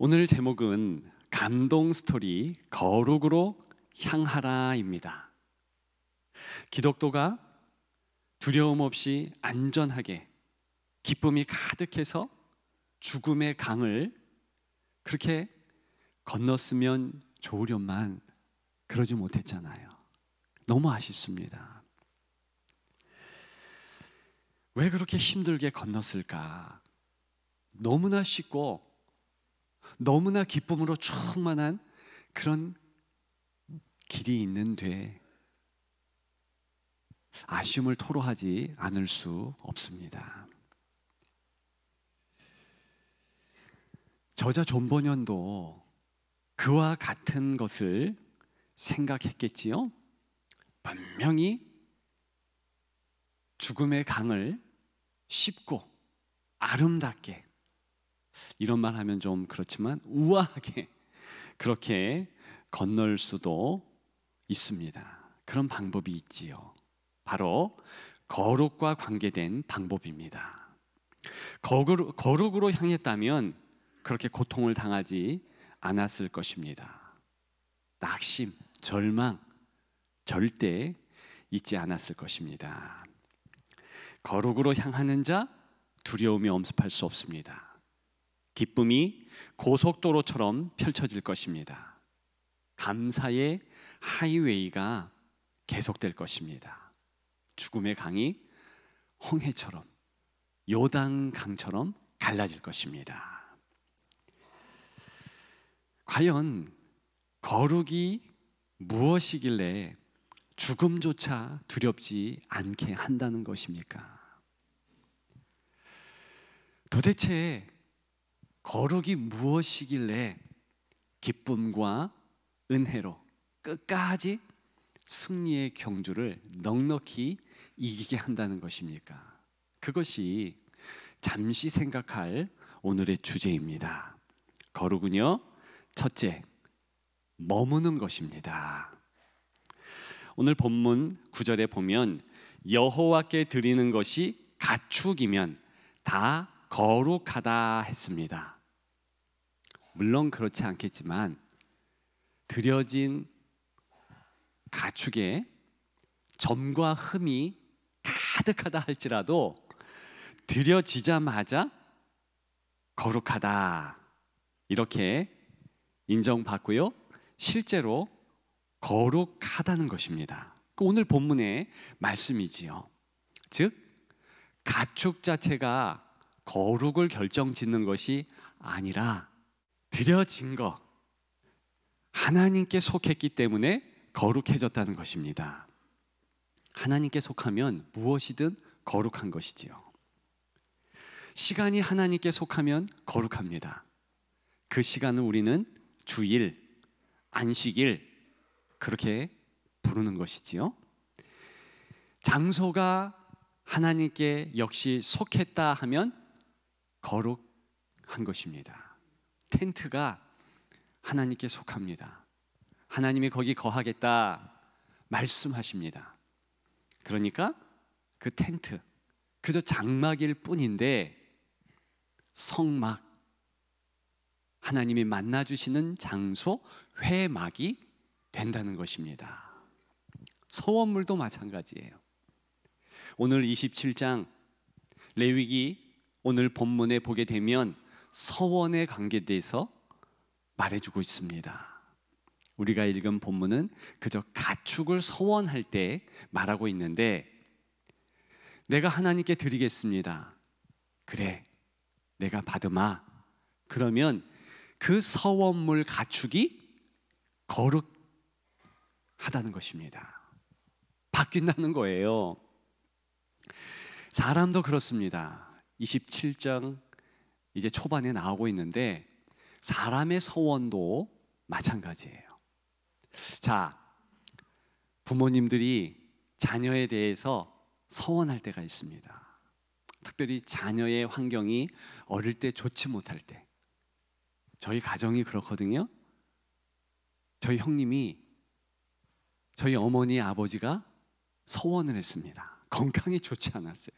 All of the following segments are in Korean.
오늘 제목은 감동 스토리 거룩으로 향하라입니다. 기독도가 두려움 없이 안전하게 기쁨이 가득해서 죽음의 강을 그렇게 건넜으면 좋으련만 그러지 못했잖아요. 너무 아쉽습니다. 왜 그렇게 힘들게 건넜을까? 너무나 쉽고 너무나 기쁨으로 충만한 그런 길이 있는데 아쉬움을 토로하지 않을 수 없습니다. 저자 존 버년도 그와 같은 것을 생각했겠지요. 분명히 죽음의 강을 쉽고 아름답게, 이런 말 하면 좀 그렇지만 우아하게 그렇게 건널 수도 있습니다. 그런 방법이 있지요. 바로 거룩과 관계된 방법입니다. 거룩으로 향했다면 그렇게 고통을 당하지 않았을 것입니다. 낙심, 절망 절대 있지 않았을 것입니다. 거룩으로 향하는 자 두려움이 엄습할 수 없습니다. 기쁨이 고속도로처럼 펼쳐질 것입니다. 감사의 하이웨이가 계속될 것입니다. 죽음의 강이 홍해처럼, 요단강처럼 갈라질 것입니다. 과연 거룩이 무엇이길래 죽음조차 두렵지 않게 한다는 것입니까? 도대체 거룩이 무엇이길래 기쁨과 은혜로 끝까지 승리의 경주를 넉넉히 이기게 한다는 것입니까? 그것이 잠시 생각할 오늘의 주제입니다. 거룩은요, 첫째, 머무는 것입니다. 오늘 본문 9절에 보면 여호와께 드리는 것이 가축이면 다 거룩하다 했습니다. 물론 그렇지 않겠지만 드려진 가축에 점과 흠이 가득하다 할지라도 드려지자마자 거룩하다 이렇게 인정받고요, 실제로 거룩하다는 것입니다. 오늘 본문의 말씀이지요. 즉 가축 자체가 거룩을 결정짓는 것이 아니라 드려진 것, 하나님께 속했기 때문에 거룩해졌다는 것입니다. 하나님께 속하면 무엇이든 거룩한 것이지요. 시간이 하나님께 속하면 거룩합니다. 그 시간을 우리는 주일, 안식일 그렇게 부르는 것이지요. 장소가 하나님께 역시 속했다 하면 거룩한 것입니다. 텐트가 하나님께 속합니다. 하나님이 거기 거하겠다 말씀하십니다. 그러니까 그 텐트 그저 장막일 뿐인데 성막, 하나님이 만나주시는 장소, 회막이 된다는 것입니다. 서원물도 마찬가지예요. 오늘 27장 레위기 오늘 본문에 보게 되면 서원의 관계에 대해서 말해주고 있습니다. 우리가 읽은 본문은 그저 가축을 서원할 때 말하고 있는데, 내가 하나님께 드리겠습니다. 그래, 내가 받으마. 그러면 그 서원물 가축이 거룩하다는 것입니다. 바뀐다는 거예요. 사람도 그렇습니다. 27장 이제 초반에 나오고 있는데 사람의 서원도 마찬가지예요. 자, 부모님들이 자녀에 대해서 서원할 때가 있습니다. 특별히 자녀의 환경이 어릴 때 좋지 못할 때. 저희 가정이 그렇거든요. 저희 형님이 저희 어머니 아버지가 서원을 했습니다. 건강이 좋지 않았어요.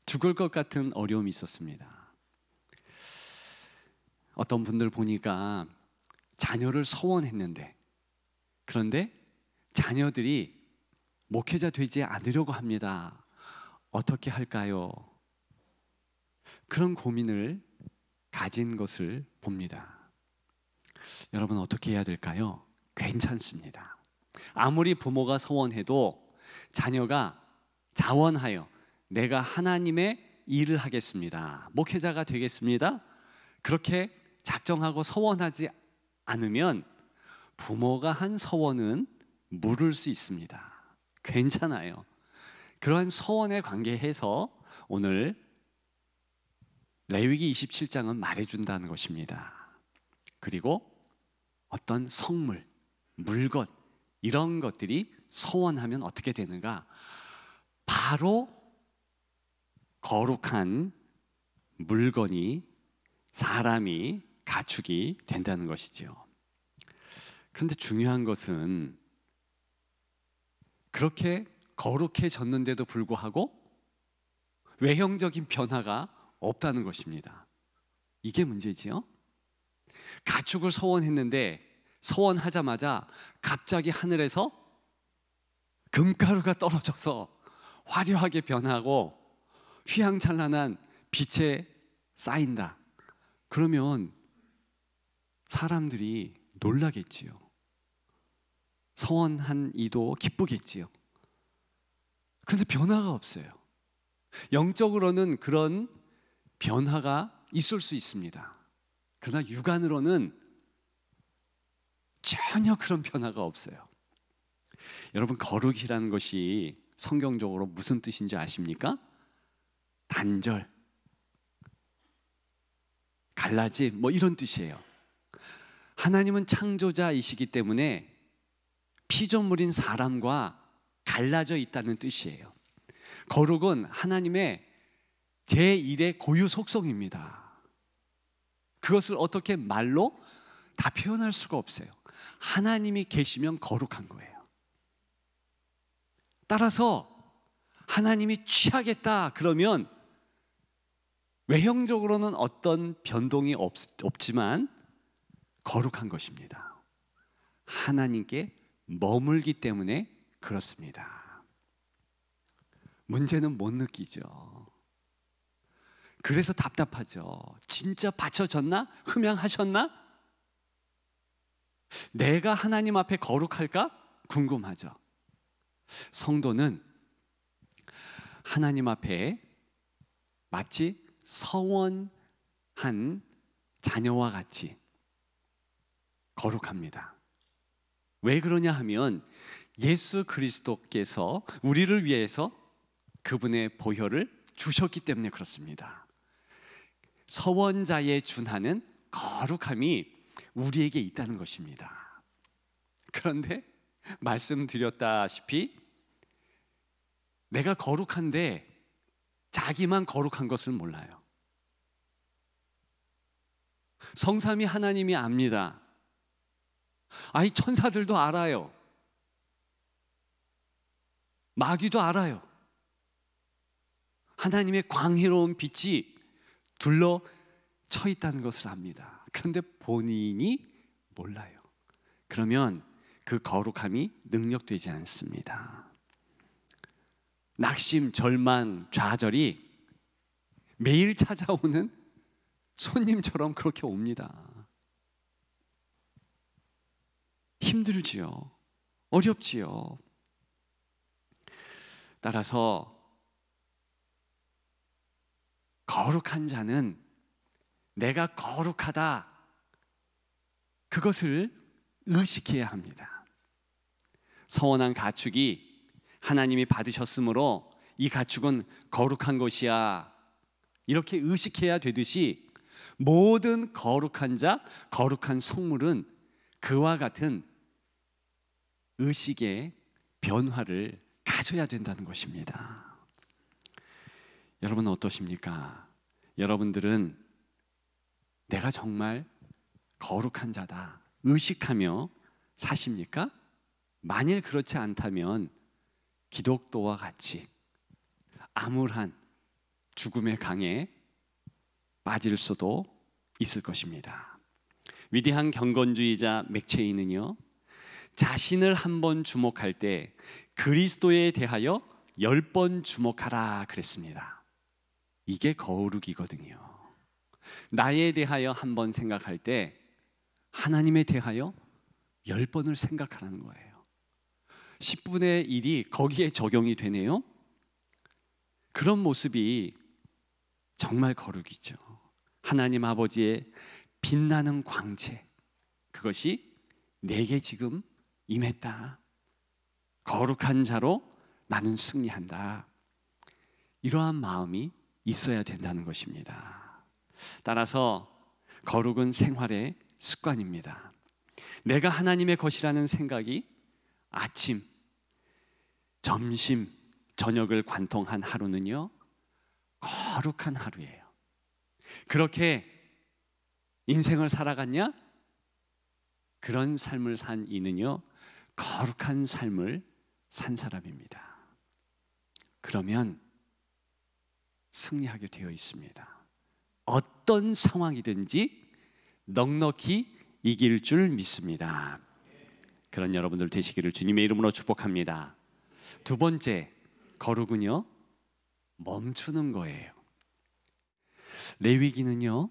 죽을 것 같은 어려움이 있었습니다. 어떤 분들 보니까 자녀를 서원했는데, 그런데 자녀들이 목회자 되지 않으려고 합니다. 어떻게 할까요? 그런 고민을 가진 것을 봅니다. 여러분, 어떻게 해야 될까요? 괜찮습니다. 아무리 부모가 서원해도 자녀가 자원하여 내가 하나님의 일을 하겠습니다, 목회자가 되겠습니다, 그렇게 작정하고 서원하지 않으면 부모가 한 서원은 물을 수 있습니다. 괜찮아요. 그러한 서원에 관계해서 오늘 레위기 27장은 말해준다는 것입니다. 그리고 어떤 성물, 물건, 이런 것들이 서원하면 어떻게 되는가? 바로 거룩한 물건이, 사람이, 가축이 된다는 것이지요. 그런데 중요한 것은 그렇게 거룩해졌는데도 불구하고 외형적인 변화가 없다는 것입니다. 이게 문제지요. 가축을 서원했는데 서원하자마자 갑자기 하늘에서 금가루가 떨어져서 화려하게 변하고 휘황찬란한 빛에 쌓인다. 그러면 사람들이 놀라겠지요. 서원한 이도 기쁘겠지요. 그런데 변화가 없어요. 영적으로는 그런 변화가 있을 수 있습니다. 그러나 육안으로는 전혀 그런 변화가 없어요. 여러분, 거룩이라는 것이 성경적으로 무슨 뜻인지 아십니까? 단절, 갈라짐, 뭐 이런 뜻이에요. 하나님은 창조자이시기 때문에 피조물인 사람과 갈라져 있다는 뜻이에요. 거룩은 하나님의 제1의 고유 속성입니다. 그것을 어떻게 말로 다 표현할 수가 없어요. 하나님이 계시면 거룩한 거예요. 따라서 하나님이 취하겠다 그러면 외형적으로는 어떤 변동이 없지만 거룩한 것입니다. 하나님께 머물기 때문에 그렇습니다. 문제는 못 느끼죠. 그래서 답답하죠. 진짜 바쳐졌나? 흠양하셨나? 내가 하나님 앞에 거룩할까? 궁금하죠. 성도는 하나님 앞에 마치 서원한 자녀와 같이 거룩합니다. 왜 그러냐 하면 예수 그리스도께서 우리를 위해서 그분의 보혈을 주셨기 때문에 그렇습니다. 서원자에 준하는 거룩함이 우리에게 있다는 것입니다. 그런데 말씀드렸다시피 내가 거룩한데 자기만 거룩한 것을 몰라요. 성삼위 하나님이 압니다. 아이, 천사들도 알아요. 마귀도 알아요. 하나님의 광해로운 빛이 둘러쳐 있다는 것을 압니다. 그런데 본인이 몰라요. 그러면 그 거룩함이 능력되지 않습니다. 낙심, 절망, 좌절이 매일 찾아오는 손님처럼 그렇게 옵니다. 힘들지요. 어렵지요. 따라서 거룩한 자는 내가 거룩하다, 그것을 의식해야 합니다. 서원한 가축이 하나님이 받으셨으므로 이 가축은 거룩한 것이야, 이렇게 의식해야 되듯이 모든 거룩한 자, 거룩한 성물은 그와 같은 의식의 변화를 가져야 된다는 것입니다. 여러분은 어떠십니까? 여러분들은 내가 정말 거룩한 자다 의식하며 사십니까? 만일 그렇지 않다면 기독도와 같이 암울한 죽음의 강에 빠질 수도 있을 것입니다. 위대한 경건주의자 맥체이는요, 자신을 한번 주목할 때 그리스도에 대하여 10번 주목하라 그랬습니다. 이게 거룩이거든요. 나에 대하여 한번 생각할 때 하나님에 대하여 10번을 생각하라는 거예요. 10분의 1이 거기에 적용이 되네요. 그런 모습이 정말 거룩이죠. 하나님 아버지의 빛나는 광채, 그것이 내게 지금 임했다. 거룩한 자로 나는 승리한다. 이러한 마음이 있어야 된다는 것입니다. 따라서 거룩은 생활의 습관입니다. 내가 하나님의 것이라는 생각이 아침, 점심, 저녁을 관통한 하루는요, 거룩한 하루예요. 그렇게 인생을 살아갔냐? 그런 삶을 산 이는요, 거룩한 삶을 산 사람입니다. 그러면 승리하게 되어 있습니다. 어떤 상황이든지 넉넉히 이길 줄 믿습니다. 그런 여러분들 되시기를 주님의 이름으로 축복합니다. 두 번째, 거룩은요, 멈추는 거예요. 레위기는요,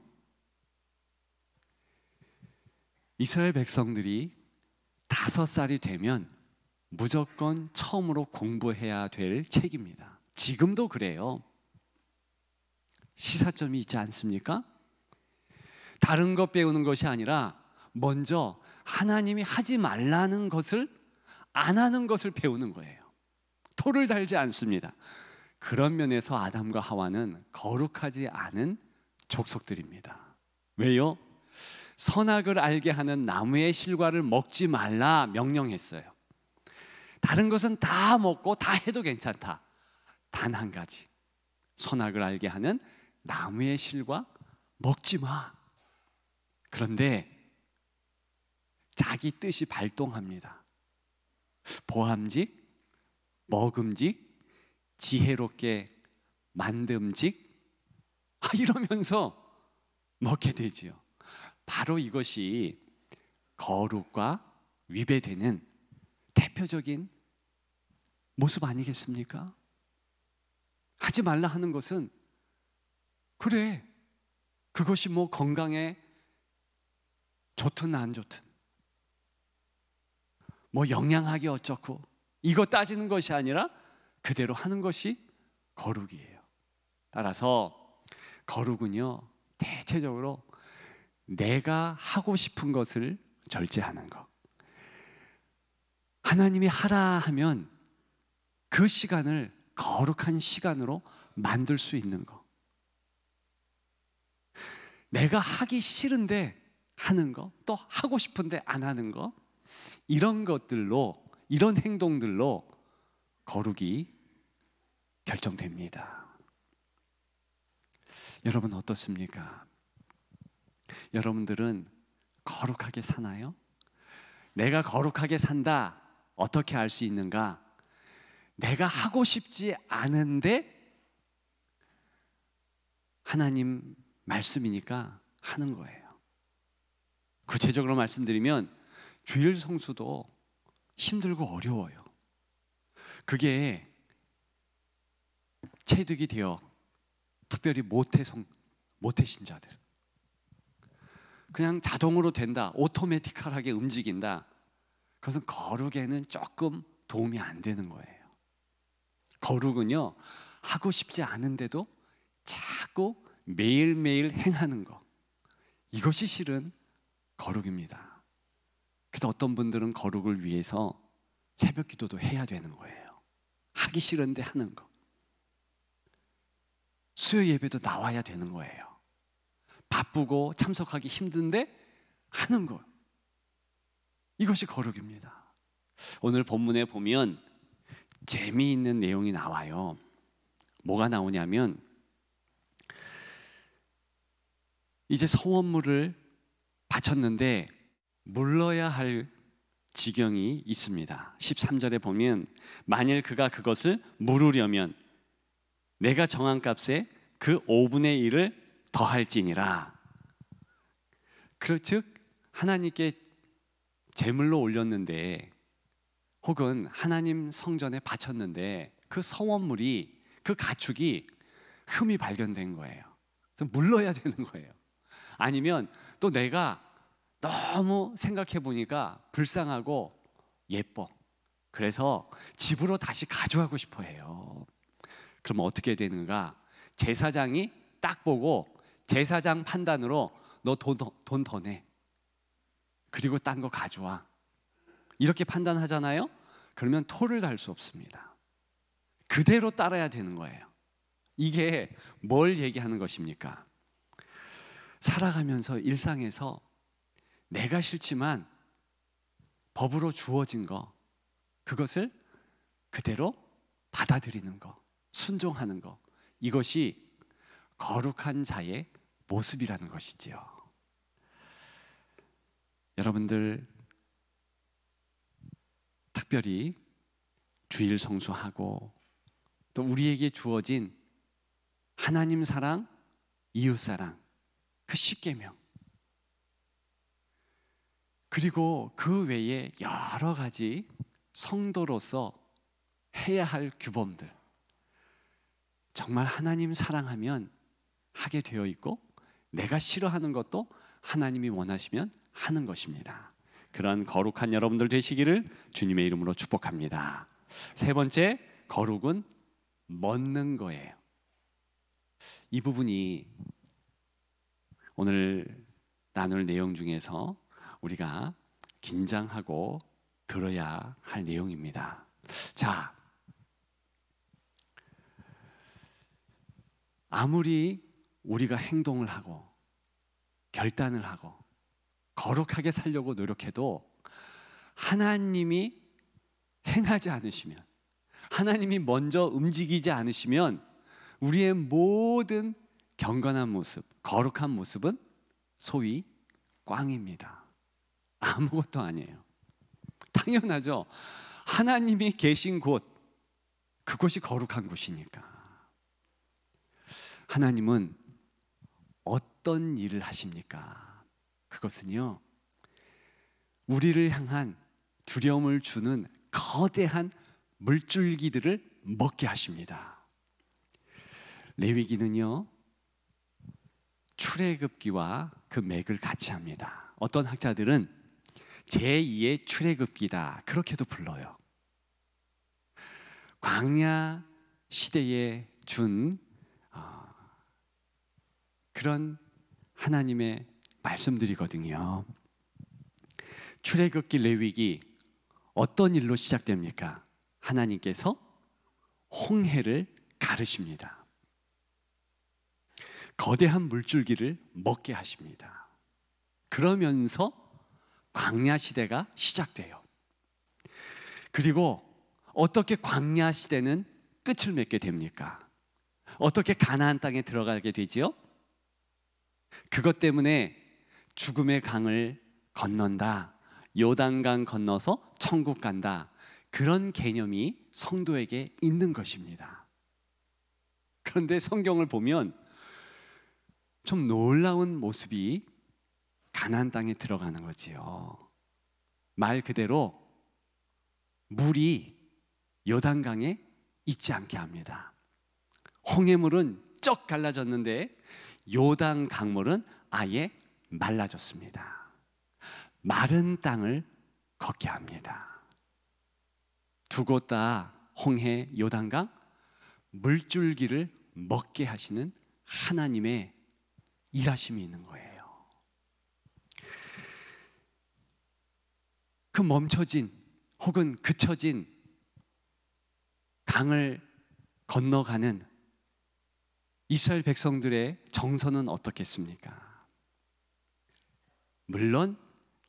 이스라엘 백성들이 5살이 되면 무조건 처음으로 공부해야 될 책입니다. 지금도 그래요. 시사점이 있지 않습니까? 다른 것 배우는 것이 아니라 먼저 하나님이 하지 말라는 것을, 안 하는 것을 배우는 거예요. 토를 달지 않습니다. 그런 면에서 아담과 하와는 거룩하지 않은 족속들입니다. 왜요? 선악을 알게 하는 나무의 실과를 먹지 말라 명령했어요. 다른 것은 다 먹고 다 해도 괜찮다. 단 한 가지, 선악을 알게 하는 나무의 실과 먹지 마. 그런데 자기 뜻이 발동합니다. 보암직, 먹음직, 지혜롭게 만듦직, 이러면서 먹게 되지요. 바로 이것이 거룩과 위배되는 대표적인 모습 아니겠습니까? 하지 말라 하는 것은, 그래, 그것이 뭐 건강에 좋든 안 좋든, 뭐 영양학이 어쩌고, 이거 따지는 것이 아니라 그대로 하는 것이 거룩이에요. 따라서 거룩은요, 대체적으로 내가 하고 싶은 것을 절제하는 것. 하나님이 하라 하면 그 시간을 거룩한 시간으로 만들 수 있는 것. 내가 하기 싫은데 하는 것, 또 하고 싶은데 안 하는 것, 이런 것들로, 이런 행동들로 거룩이 결정됩니다. 여러분 어떻습니까? 여러분들은 거룩하게 사나요? 내가 거룩하게 산다, 어떻게 알 수 있는가? 내가 하고 싶지 않은데 하나님 말씀이니까 하는 거예요. 구체적으로 말씀드리면 주일 성수도 힘들고 어려워요. 그게 체득이 되어, 특별히 모태 신자들, 그냥 자동으로 된다, 오토매티컬하게 움직인다, 그것은 거룩에는 조금 도움이 안 되는 거예요. 거룩은요, 하고 싶지 않은데도 자꾸 매일매일 행하는 것, 이것이 실은 거룩입니다. 그래서 어떤 분들은 거룩을 위해서 새벽 기도도 해야 되는 거예요. 하기 싫은데 하는 거. 수요 예배도 나와야 되는 거예요. 바쁘고 참석하기 힘든데 하는 거. 이것이 거룩입니다. 오늘 본문에 보면 재미있는 내용이 나와요. 뭐가 나오냐면, 이제 성원물을 바쳤는데 물러야 할 지경이 있습니다. 13절에 보면, 만일 그가 그것을 물으려면 내가 정한 값에 그 5분의 1을 더할지니라. 즉 하나님께 제물로 올렸는데 혹은 하나님 성전에 바쳤는데 그 성원물이, 그 가축이 흠이 발견된 거예요. 그래서 물러야 되는 거예요. 아니면 또 내가 너무 생각해 보니까 불쌍하고 예뻐, 그래서 집으로 다시 가져가고 싶어 해요. 그럼 어떻게 되는가? 제사장이 딱 보고 제사장 판단으로 너 돈 더 내, 그리고 딴 거 가져와, 이렇게 판단하잖아요. 그러면 토를 달 수 없습니다. 그대로 따라야 되는 거예요. 이게 뭘 얘기하는 것입니까? 살아가면서 일상에서 내가 싫지만 법으로 주어진 거, 그것을 그대로 받아들이는 거, 순종하는 거, 이것이 거룩한 자의 모습이라는 것이지요. 여러분들 특별히 주일 성수하고 또 우리에게 주어진 하나님 사랑, 이웃 사랑, 그 십계명, 그리고 그 외에 여러 가지 성도로서 해야 할 규범들, 정말 하나님 사랑하면 하게 되어 있고 내가 싫어하는 것도 하나님이 원하시면 하는 것입니다. 그런 거룩한 여러분들 되시기를 주님의 이름으로 축복합니다. 세 번째, 거룩은 먹는 거예요. 이 부분이 오늘 나눌 내용 중에서 우리가 긴장하고 들어야 할 내용입니다. 자, 아무리 우리가 행동을 하고 결단을 하고 거룩하게 살려고 노력해도 하나님이 행하지 않으시면, 하나님이 먼저 움직이지 않으시면 우리의 모든 경건한 모습, 거룩한 모습은 소위 꽝입니다. 아무것도 아니에요. 당연하죠. 하나님이 계신 곳, 그곳이 거룩한 곳이니까. 하나님은 어떤 일을 하십니까? 그것은요, 우리를 향한 두려움을 주는 거대한 물줄기들을 먹게 하십니다. 레위기는요, 출애굽기와 그 맥을 같이 합니다. 어떤 학자들은 제2의 출애굽기다, 그렇게도 불러요. 광야 시대에 준 그런 하나님의 말씀들이거든요. 출애굽기, 레위기 어떤 일로 시작됩니까? 하나님께서 홍해를 가르십니다. 거대한 물줄기를 먹게 하십니다. 그러면서 광야 시대가 시작돼요. 그리고 어떻게 광야 시대는 끝을 맺게 됩니까? 어떻게 가나안 땅에 들어가게 되지요? 그것 때문에 죽음의 강을 건넌다, 요단강 건너서 천국 간다, 그런 개념이 성도에게 있는 것입니다. 그런데 성경을 보면 좀 놀라운 모습이 가나안 땅에 들어가는 거지요. 말 그대로 물이 요단강에 있지 않게 합니다. 홍해물은 쩍 갈라졌는데 요단 강물은 아예 말라졌습니다. 마른 땅을 걷게 합니다. 두 곳 다 홍해, 요단강, 물줄기를 먹게 하시는 하나님의 일하심이 있는 거예요. 그 멈춰진 혹은 그쳐진 강을 건너가는 이스라엘 백성들의 정서는 어떻겠습니까? 물론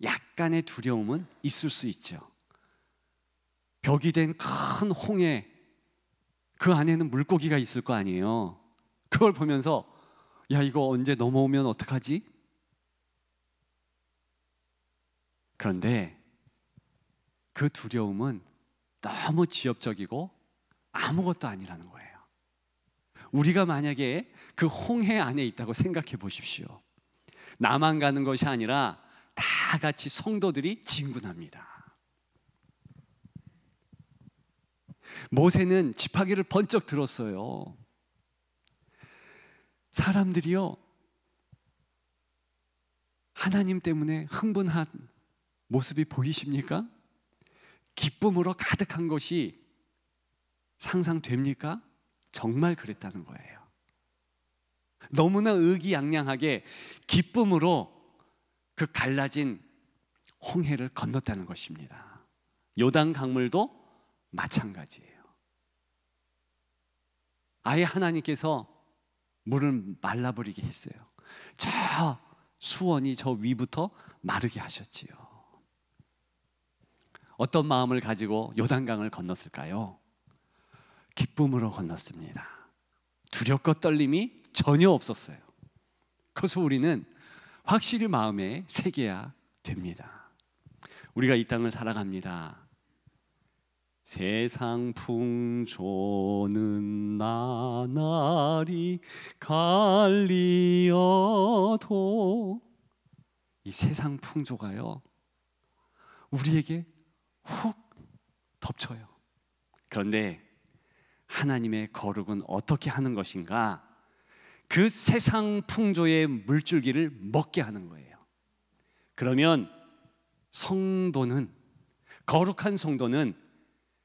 약간의 두려움은 있을 수 있죠. 벽이 된 큰 홍해, 그 안에는 물고기가 있을 거 아니에요. 그걸 보면서 야, 이거 언제 넘어오면 어떡하지? 그런데 그 두려움은 너무 지엽적이고 아무것도 아니라는 거예요. 우리가 만약에 그 홍해 안에 있다고 생각해 보십시오. 나만 가는 것이 아니라 다 같이 성도들이 진군합니다. 모세는 지팡이를 번쩍 들었어요. 사람들이요, 하나님 때문에 흥분한 모습이 보이십니까? 기쁨으로 가득한 것이 상상됩니까? 정말 그랬다는 거예요. 너무나 의기양양하게 기쁨으로 그 갈라진 홍해를 건넜다는 것입니다. 요단 강물도 마찬가지예요. 아예 하나님께서 물을 말라버리게 했어요. 저 수원이 저 위부터 마르게 하셨지요. 어떤 마음을 가지고 요단강을 건넜을까요? 기쁨으로 건넜습니다. 두렵고 떨림이 전혀 없었어요. 그래서 우리는 확실히 마음에 새겨야 됩니다. 우리가 이 땅을 살아갑니다. 세상 풍조는 나날이 갈리어도, 이 세상 풍조가요, 우리에게 훅 덮쳐요. 그런데 하나님의 거룩은 어떻게 하는 것인가? 그 세상 풍조의 물줄기를 먹게 하는 거예요. 그러면 성도는, 거룩한 성도는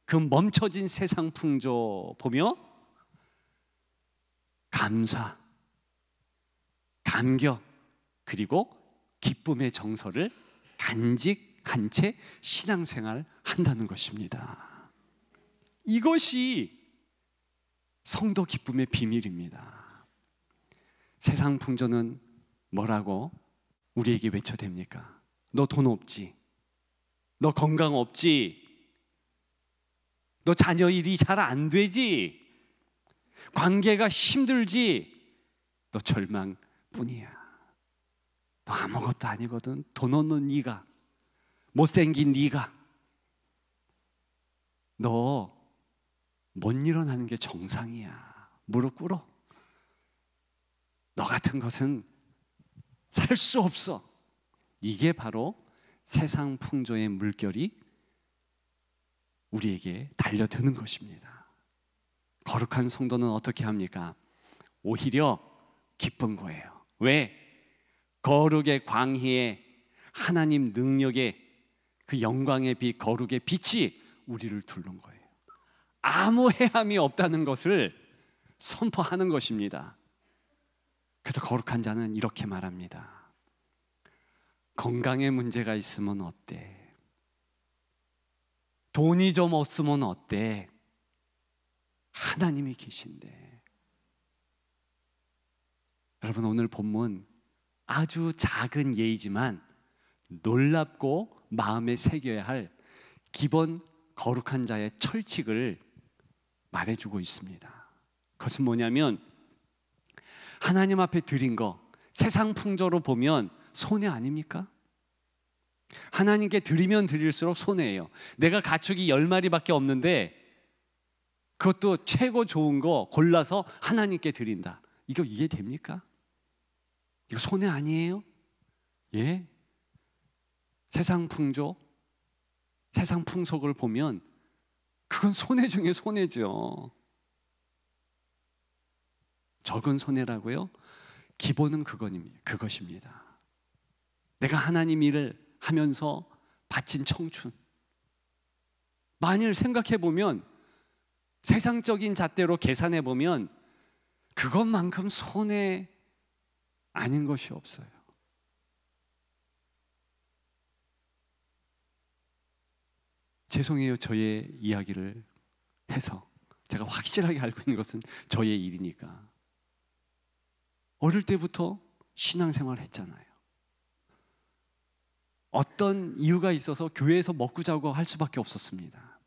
그 멈춰진 세상 풍조 보며 감사, 감격, 그리고 기쁨의 정서를 간직한 채 신앙생활 한다는 것입니다. 이것이 성도 기쁨의 비밀입니다. 세상 풍조는 뭐라고 우리에게 외쳐댑니까? 너 돈 없지? 너 건강 없지? 너 자녀 일이 잘 안 되지? 관계가 힘들지? 너 절망뿐이야. 너 아무것도 아니거든. 돈 없는 네가, 못생긴 네가, 너 못 일어나는 게 정상이야. 무릎 꿇어. 너 같은 것은 살 수 없어. 이게 바로 세상 풍조의 물결이 우리에게 달려드는 것입니다. 거룩한 성도는 어떻게 합니까? 오히려 기쁜 거예요. 왜? 거룩의 광희에 하나님 능력의 그 영광의 빛, 거룩의 빛이 우리를 둘른 거예요. 아무 해함이 없다는 것을 선포하는 것입니다. 그래서 거룩한 자는 이렇게 말합니다. 건강에 문제가 있으면 어때? 돈이 좀 없으면 어때? 하나님이 계신데. 여러분, 오늘 본문 아주 작은 예이지만 놀랍고 마음에 새겨야 할 기본 거룩한 자의 철칙을 말해주고 있습니다. 그것은 뭐냐면, 하나님 앞에 드린 거 세상 풍조로 보면 손해 아닙니까? 하나님께 드리면 드릴수록 손해예요. 내가 가축이 10마리밖에 없는데 그것도 최고 좋은 거 골라서 하나님께 드린다. 이거 이해됩니까? 이거 손해 아니에요? 예? 세상 풍조, 세상 풍속을 보면 그건 손해 중에 손해죠. 적은 손해라고요? 기본은 그것입니다. 내가 하나님 일을 하면서 바친 청춘, 만일 생각해 보면, 세상적인 잣대로 계산해 보면 그것만큼 손해 아닌 것이 없어요. 죄송해요, 저의 이야기를 해서. 제가 확실하게 알고 있는 것은 저의 일이니까. 어릴 때부터 신앙생활을 했잖아요. 어떤 이유가 있어서 교회에서 먹고 자고 할 수밖에 없었습니다.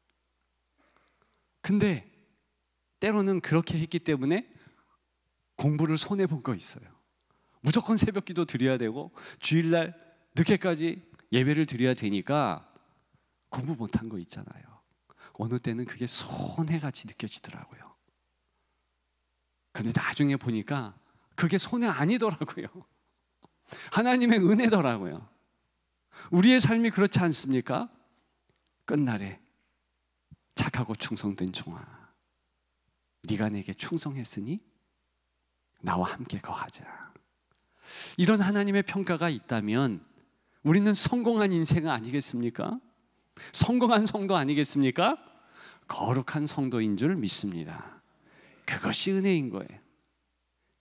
근데 때로는 그렇게 했기 때문에 공부를 손해본 거 있어요. 무조건 새벽기도 드려야 되고 주일날 늦게까지 예배를 드려야 되니까 공부 못한 거 있잖아요. 어느 때는 그게 손해같이 느껴지더라고요. 그런데 나중에 보니까 그게 손해 아니더라고요. 하나님의 은혜더라고요. 우리의 삶이 그렇지 않습니까? 끝날에 착하고 충성된 종아, 네가 내게 충성했으니 나와 함께 거하자. 이런 하나님의 평가가 있다면 우리는 성공한 인생 아니겠습니까? 성공한 성도 아니겠습니까? 거룩한 성도인 줄 믿습니다. 그것이 은혜인 거예요.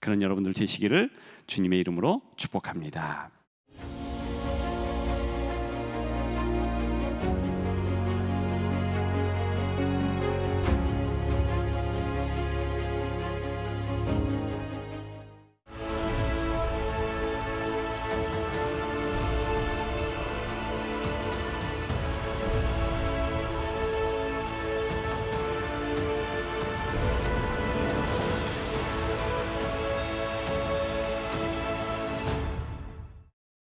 그런 여러분들 되시기를 주님의 이름으로 축복합니다.